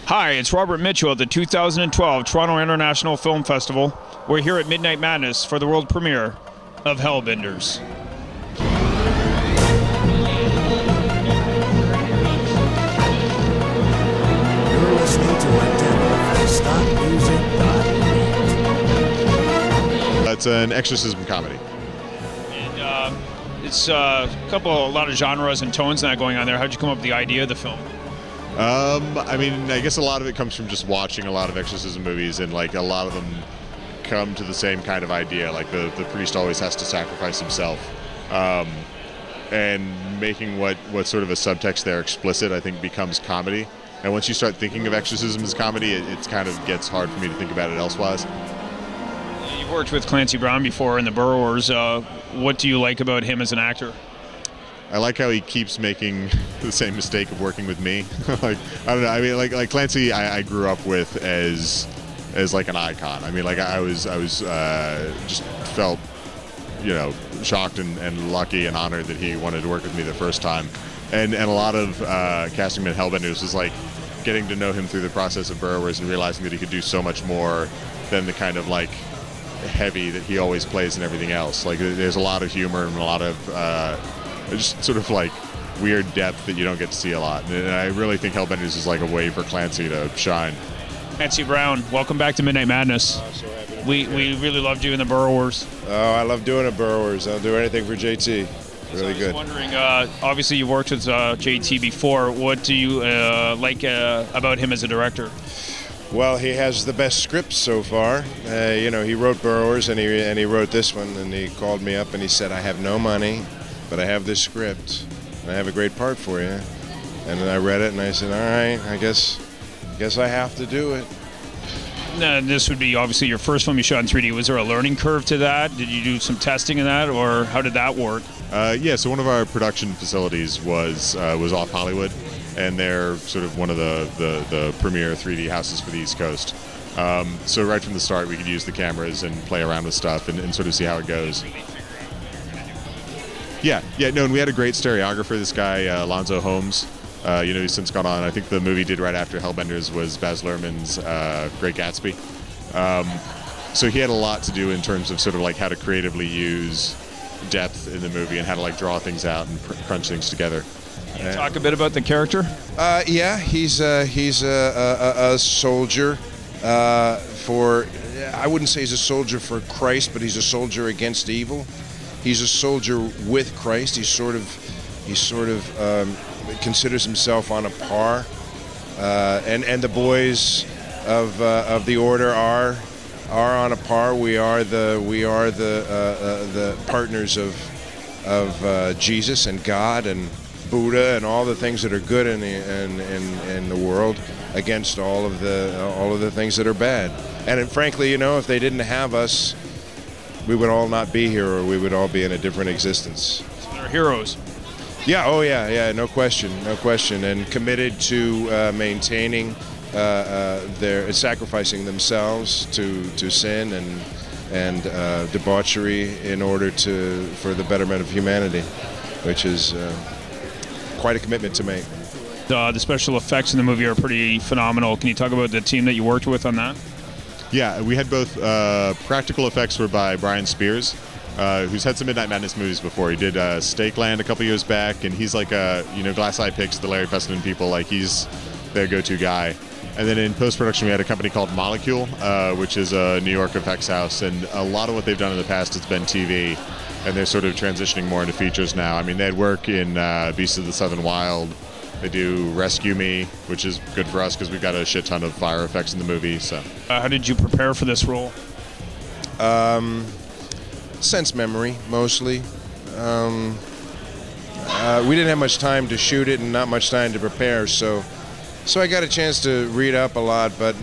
Hi, it's Robert Mitchell at the 2012 Toronto International Film Festival. We're here at Midnight Madness for the world premiere of Hellbenders. You're listening to a demo from StopMusic.net. It's an exorcism comedy. And it's a lot of genres and tones and that going on there. How'd you come up with the idea of the film? I mean, I guess a lot of it comes from just watching a lot of exorcism movies, and like a lot of them come to the same kind of idea. Like the priest always has to sacrifice himself, and making what sort of a subtext there explicit, I think, becomes comedy. And once you start thinking of exorcism as comedy, it kind of gets hard for me to think about it elsewise. You've worked with Clancy Brown before in The Burrowers. What do you like about him as an actor? I like how he keeps making the same mistake of working with me. Like, I don't know. I mean, like Clancy, I grew up with as like an icon. I mean, like I was just felt, shocked and lucky and honored that he wanted to work with me the first time. And a lot of casting him in Hellbenders was like getting to know him through the process of Burrowers and realizing that he could do so much more than the kind of like heavy that he always plays in everything else. Like there's a lot of humor and a lot of just sort of like weird depth that you don't get to see a lot. And I really think Hellbenders is like a way for Clancy to shine. Clancy Brown, welcome back to Midnight Madness. So happy to We really loved you in The Burrowers. Oh, I love doing the Burrowers. I'll do anything for JT. Really good. I was wondering, obviously you worked with JT before. What do you like about him as a director? Well, he has the best scripts so far. He wrote Burrowers and he wrote this one, and he called me up and he said, I have no money, but I have this script and I have a great part for you. And then I read it and I said, all right, I guess I have to do it. This would be obviously your first film you shot in 3D. Was there a learning curve to that? Did you do some testing in that, or how did that work? Yeah, so one of our production facilities was off Hollywood, and they're sort of one of the premier 3D houses for the East Coast. So right from the start, we could use the cameras and play around with stuff and sort of see how it goes. And we had a great stereographer, this guy, Alonzo Holmes. He's since gone on. I think the movie did right after Hellbenders was Baz Luhrmann's Great Gatsby. So he had a lot to do in terms of sort of like how to creatively use depth in the movie and how to like draw things out and crunch things together. Can you talk a bit about the character? He's a soldier I wouldn't say he's a soldier for Christ, but he's a soldier against evil. He's a soldier with Christ. He sort of considers himself on a par, and the boys of the order are on a par. We are the partners of Jesus and God and Buddha and all the things that are good in the world against all of the things that are bad. And frankly, if they didn't have us, we would all not be here, or we would all be in a different existence. So they're heroes. Yeah, no question, and committed to maintaining sacrificing themselves to sin and debauchery in order for the betterment of humanity, which is quite a commitment to make. The special effects in the movie are pretty phenomenal. Can you talk about the team that you worked with on that? Yeah, we had both practical effects were by Brian Spears, who's had some Midnight Madness movies before. He did Stakeland a couple years back, and he's like Glass Eye Picks, the Larry Fessenden people, like he's their go-to guy. And then in post-production, we had a company called Molecule, which is a New York effects house, and a lot of what they've done in the past has been TV, and they're sort of transitioning more into features now. I mean, they had work in Beasts of the Southern Wild. They do Rescue Me, which is good for us because we've got a shit ton of fire effects in the movie. So, how did you prepare for this role? Sense memory, mostly. We didn't have much time to shoot it and not much time to prepare, so I got a chance to read up a lot. But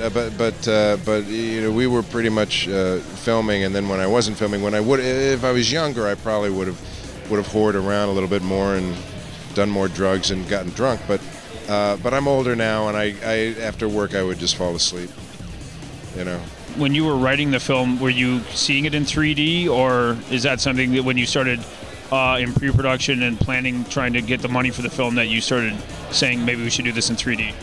we were pretty much filming, and then when I wasn't filming, if I was younger, I probably would have whored around a little bit more and done more drugs and gotten drunk, but I'm older now, and I after work I would just fall asleep. When you were writing the film, were you seeing it in 3D, or is that something that when you started in pre-production and planning, trying to get the money for the film, that you started saying maybe we should do this in 3D?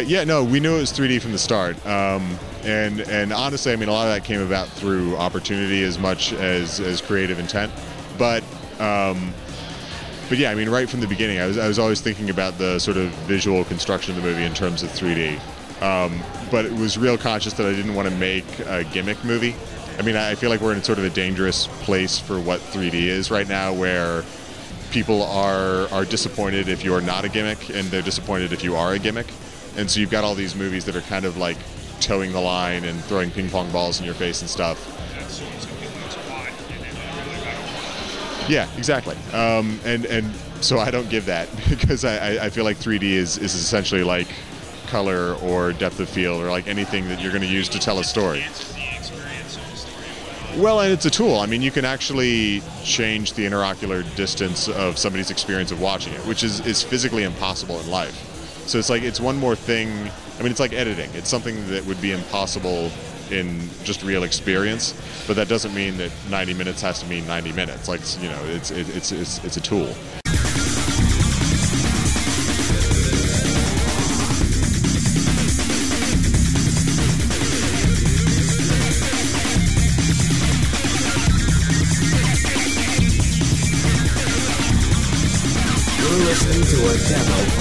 Yeah, no, we knew it was 3D from the start. And honestly, I mean, a lot of that came about through opportunity as much as creative intent. But yeah, I mean, right from the beginning, I was always thinking about the sort of visual construction of the movie in terms of 3D. But it was real conscious that I didn't want to make a gimmick movie. I mean, I feel like we're in sort of a dangerous place for what 3D is right now, where people are disappointed if you're not a gimmick, and they're disappointed if you are a gimmick. And so you've got all these movies that are kind of like towing the line and throwing ping pong balls in your face and stuff. Yeah, exactly. And so I don't give that, because I feel like 3D is essentially like color or depth of field, or like anything that you're going to use to tell a story. Well, and it's a tool. I mean, you can actually change the interocular distance of somebody's experience of watching it, which is physically impossible in life. So it's like, it's one more thing. I mean, it's like editing. It's something that would be impossible in just real experience, but that doesn't mean that 90 minutes has to mean 90 minutes. Like, you know, it's a tool. You're listening to a demo